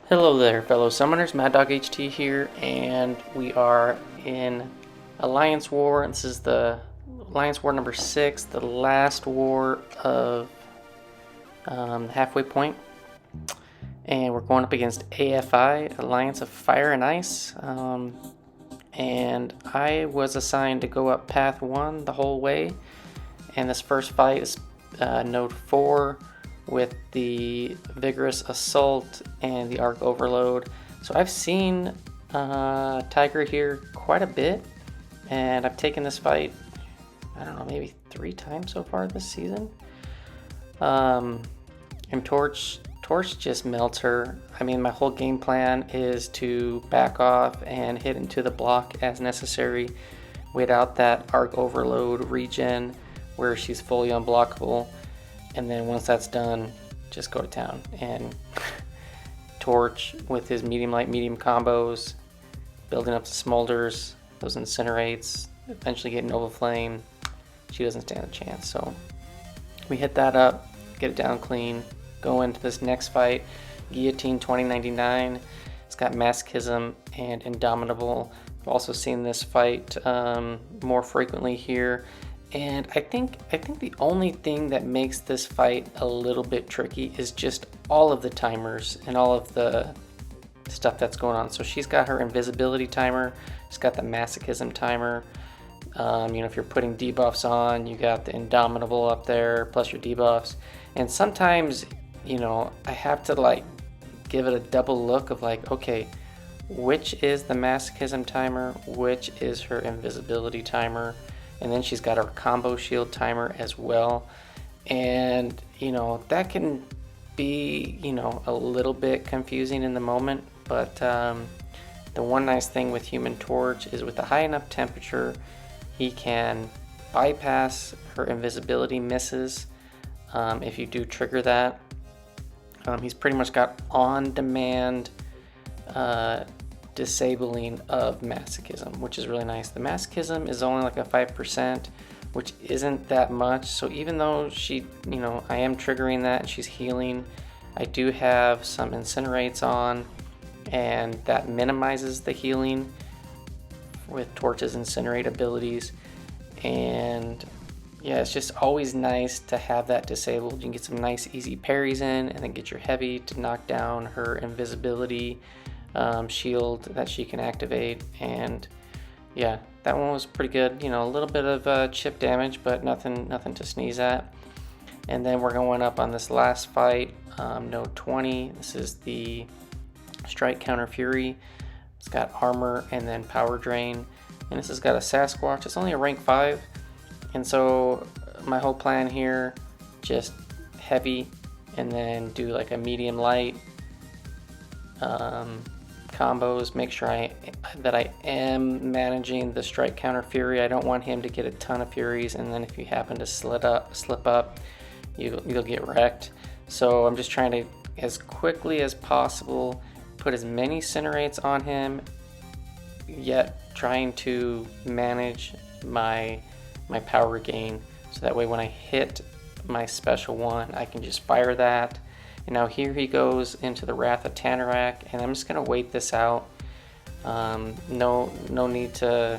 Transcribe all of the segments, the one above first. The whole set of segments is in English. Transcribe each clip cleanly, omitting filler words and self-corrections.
Hello there, fellow summoners. Mad Dog HT here, and we are in Alliance War. This is the Alliance War number 6, the last war of halfway point, and we're going up against A.F.I, Alliance of Fire and Ice. And I was assigned to go up path 1 the whole way, and this first fight is node 4 with the Vigorous Assault and the Arc Overload. So I've seen Tigra here quite a bit, and I've taken this fight, I don't know, maybe 3 times so far this season. And Torch just melts her. I mean, my whole game plan is to back off and hit into the block as necessary, wait out that Arc Overload regen where she's fully unblockable, and then once that's done, just go to town. And Torch with his medium light medium combos, building up the smolders, those incinerates, eventually get Nova Flame. She doesn't stand a chance. So we hit that up, get it down clean, go into this next fight. Guillotine 2099. It's got Masochism and Indomitable. I've also seen this fight more frequently here. And I think the only thing that makes this fight a little bit tricky is just all of the timers and all of the stuff that's going on. So she's got her invisibility timer, she's got the Masochism timer. If you're putting debuffs on, you got the Indomitable up there, plus your debuffs. And sometimes, I have to give it a double look of okay, which is the Masochism timer, which is her invisibility timer. And then she's got her combo shield timer as well. And, that can be, a little bit confusing in the moment. But the one nice thing with Human Torch is with a high enough temperature, he can bypass her invisibility misses if you do trigger that. He's pretty much got on-demand disabling of Masochism, which is really nice. The Masochism is only a 5%, which isn't that much. So even though she, I am triggering that and she's healing, I do have some incinerates on, and that minimizes the healing with Torch's incinerate abilities. And yeah, it's just always nice to have that disabled. You can get some nice easy parries in, and then get your heavy to knock down her invisibility shield that she can activate. And yeah, that one was pretty good. A little bit of chip damage, but nothing to sneeze at. And then we're going up on this last fight, node 20. This is the Strike Counter Fury. It's got armor and then power drain, and this has got a Sasquatch. It's only a rank 5, and so my whole plan here, just heavy, and then do a medium light combos. Make sure that I am managing the Strike Counter Fury. I don't want him to get a ton of Furies, and then if you happen to slip up, you'll get wrecked. So I'm just trying to, as quickly as possible, put as many incinerates on him, yet trying to manage my power gain, so that way when I hit my special one, I can just fire that. And now here he goes into the Wrath of Tanarak, and I'm just going to wait this out. No need to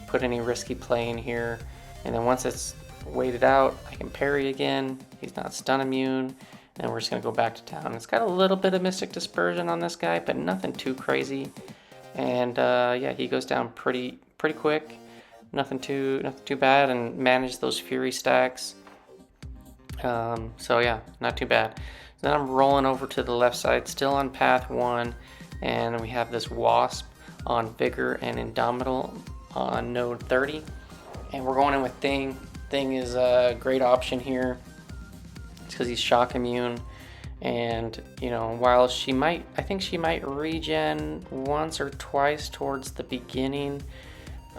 put any risky play in here. And then once it's waited out, I can parry again. He's not stun immune, and we're just going to go back to town. It's got a little bit of Mystic Dispersion on this guy, but nothing too crazy. And yeah, he goes down pretty quick. Nothing too bad, and manage those Fury stacks. So yeah, not too bad. Then I'm rolling over to the left side, still on path 1, and we have this Wasp on Vigor and Indomitable on node 30. And we're going in with Thing. Thing is a great option here. It's because he's shock immune, and while I think she might regen once or twice towards the beginning.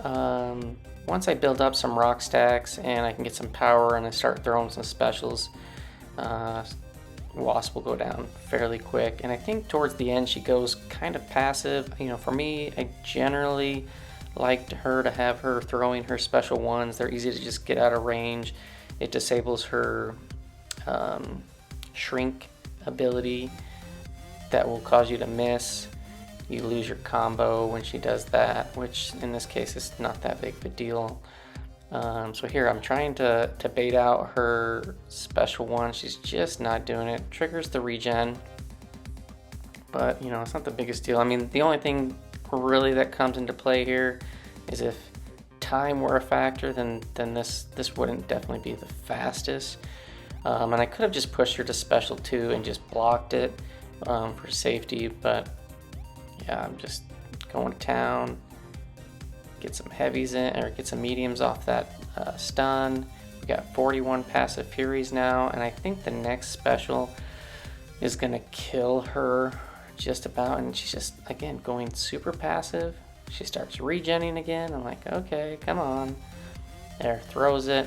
Once I build up some rock stacks and I can get some power and I start throwing some specials, Wasp will go down fairly quick. And I think towards the end she goes kind of passive. For me, I generally liked her to have her throwing her special ones. They're easy to just get out of range. It disables her shrink ability that will cause you to miss. You lose your combo when she does that, which in this case is not that big of a deal. So here I'm trying to bait out her special one. She's just not doing it. Triggers the regen, but you know, it's not the biggest deal. I mean, the only thing really that comes into play here is if time were a factor, then this wouldn't definitely be the fastest. And I could have just pushed her to special 2 and just blocked it for safety, but yeah, I'm just going to town. Get some heavies in, or get some mediums off that stun. We got 41 passive furies now, and I think the next special is gonna kill her just about. And she's just again going super passive. She starts regenning again. I'm like, okay, come on. There, throws it,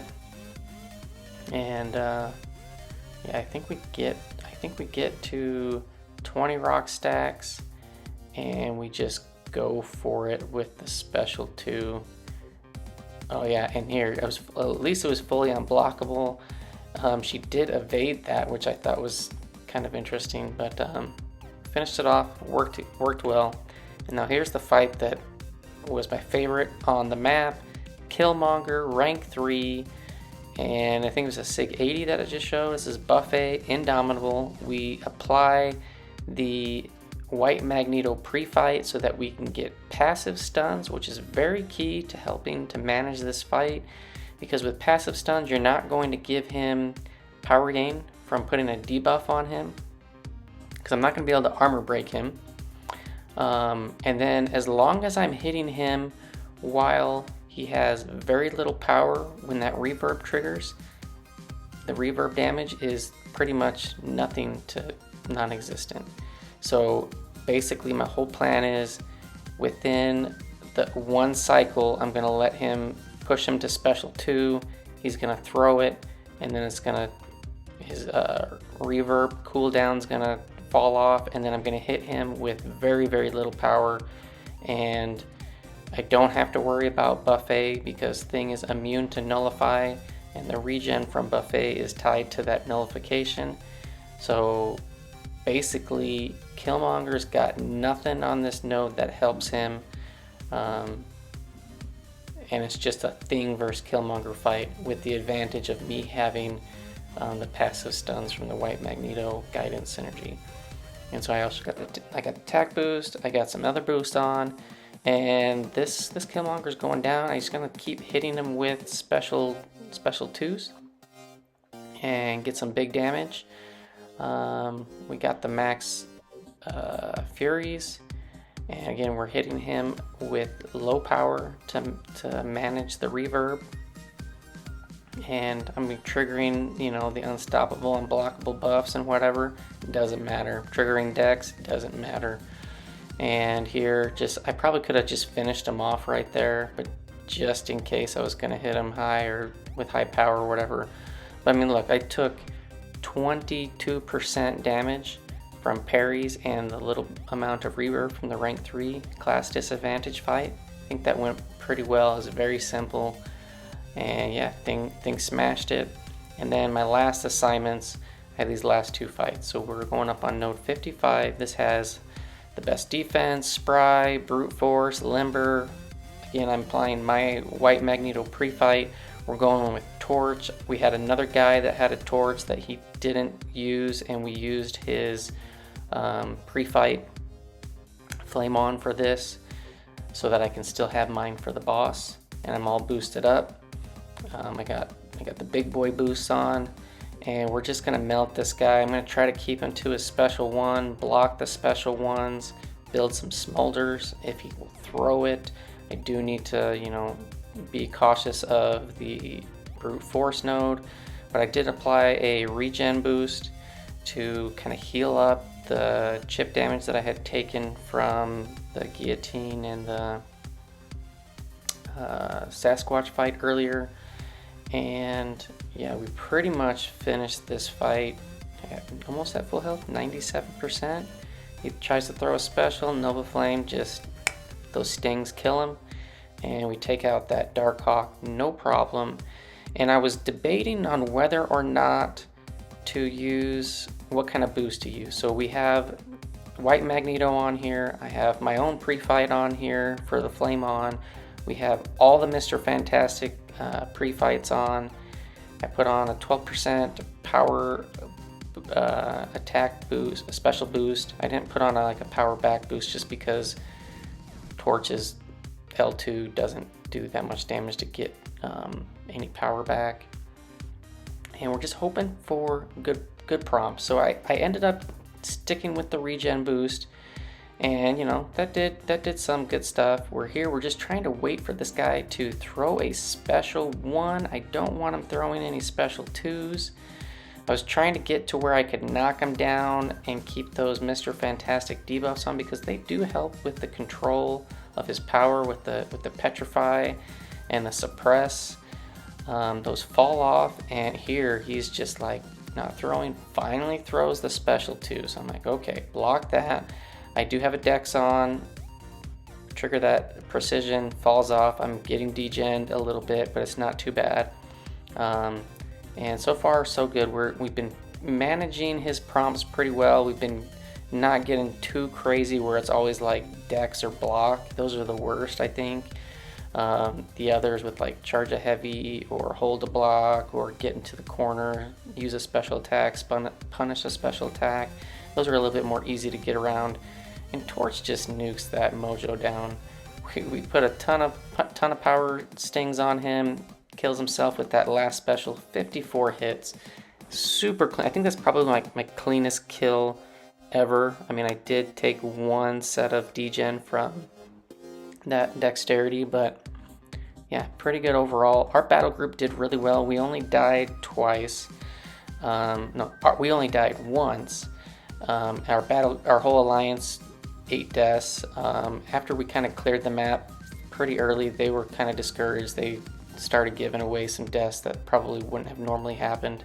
and yeah, I think we get to 20 rock stacks, and we just go for it with the special 2. Oh yeah, and here it was, at least it was fully unblockable. She did evade that, which I thought was kind of interesting, but finished it off. Worked well. And now here's the fight that was my favorite on the map. Killmonger, rank 3, and I think it was a SIG 80 that it just showed. This is Buffett, Indomitable. We apply the White Magneto pre-fight so that we can get passive stuns, which is very key to helping to manage this fight, because with passive stuns you're not going to give him power gain from putting a debuff on him, because I'm not going to be able to armor break him. And then as long as I'm hitting him while he has very little power, when that reverb triggers, the reverb damage is pretty much nothing to non-existent. So basically my whole plan is within the 1 cycle, I'm gonna let him push him to special 2. He's gonna throw it, and then it's gonna, his reverb cooldown's gonna fall off, and then I'm gonna hit him with very, very little power. And I don't have to worry about Buffet because Thing is immune to nullify, and the regen from Buffet is tied to that nullification. So basically Killmonger's got nothing on this node that helps him, and it's just a Thing versus Killmonger fight, with the advantage of me having the passive stuns from the White Magneto Guidance synergy. And so I also got the attack boost, I got some other boost on, and this Killmonger's going down. I'm just gonna keep hitting him with special 2s and get some big damage. We got the max furies, and again we're hitting him with low power to manage the reverb, and I'm triggering, you know, the unstoppable, unblockable buffs and whatever. It doesn't matter. Triggering decks doesn't matter. And here, I probably could have just finished him off right there, but just in case I was gonna hit him high or with high power or whatever. But I mean, look, I took 22% damage from parries and the little amount of reverb from the rank 3 class disadvantage fight. I think that went pretty well. It was very simple, and yeah, Thing smashed it. And then my last assignments, I had these last 2 fights. So we're going up on node 55. This has the best defense, Spry, brute force, limber. Again, I'm applying my White Magneto pre-fight. We're going with torch. We had another guy that had a torch that he didn't use, and we used his pre-fight flame on for this so that I can still have mine for the boss. And I'm all boosted up. I got the big boy boosts on, and we're just gonna melt this guy. I'm gonna try to keep him to his special 1, block the special 1s, build some smolders if he will throw it. I do need to, you know, be cautious of the brute force node, but I did apply a regen boost to kind of heal up the chip damage that I had taken from the guillotine and the Sasquatch fight earlier. And yeah, we pretty much finished this fight almost at full health, 97%. He tries to throw a special, Nova Flame, just those stings kill him, and we take out that Darkhawk, no problem. And I was debating on whether or not to use, what kind of boost to use. So we have White Magneto on here. I have my own prefight on here for the Flame on. We have all the Mr. Fantastic prefights on. I put on a 12% power attack boost, a special boost. I didn't put on like a power back boost just because Torch's L2 doesn't do that much damage to get any power back. And we're just hoping for good prompts. So I ended up sticking with the regen boost, and you know, that did some good stuff. We're just trying to wait for this guy to throw a special 1. I don't want him throwing any special 2s. I was trying to get to where I could knock him down and keep those Mr. Fantastic debuffs on, because they do help with the control of his power with the petrify and the suppress. Those fall off, and here he's just like not throwing. Finally throws the special 2, so I'm like, okay, block that. I do have a dex on, trigger that precision, falls off. I'm getting degened a little bit, but it's not too bad. And so far so good. We've been managing his prompts pretty well. We've been not getting too crazy where it's always like dex or block. Those are the worst, I think. The others with like charge a heavy or hold a block or get into the corner, use a special attack, punish a special attack. Those are a little bit more easy to get around. And Torch just nukes that Mojo down. We put a ton of power stings on him. Kills himself with that last special. 54 hits. Super clean. I think that's probably my cleanest kill ever. I mean, I did take 1 set of degen from that dexterity, but yeah, pretty good overall. Our battle group did really well. We only died twice. We only died once. Our whole alliance 8 deaths. After we kind of cleared the map pretty early, they were kind of discouraged. They started giving away some deaths that probably wouldn't have normally happened.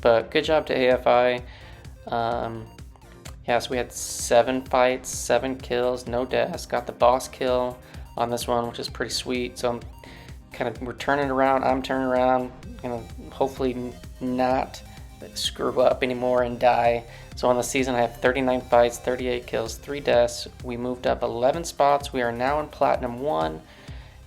But good job to A.F.I. Yeah, so we had 7 fights, 7 kills, no deaths. Got the boss kill on this one, which is pretty sweet. So we're turning around. I'm turning around. Hopefully not screw up anymore and die. So on the season, I have 39 fights, 38 kills, 3 deaths. We moved up 11 spots. We are now in Platinum 1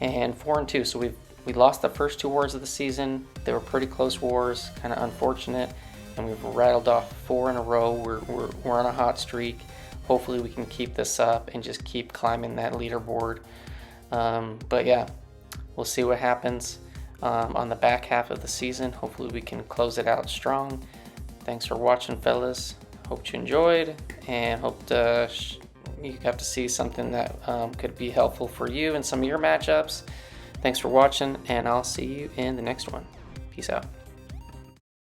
and 4 and 2. So we lost the first 2 wars of the season. They were pretty close wars, kind of unfortunate. And we've rattled off 4 in a row. We're on a hot streak. Hopefully we can keep this up and just keep climbing that leaderboard. But yeah, we'll see what happens on the back half of the season. Hopefully we can close it out strong. Thanks for watching, fellas. Hope you enjoyed, and hope you got to see something that could be helpful for you in some of your matchups. Thanks for watching, and I'll see you in the next one. Peace out.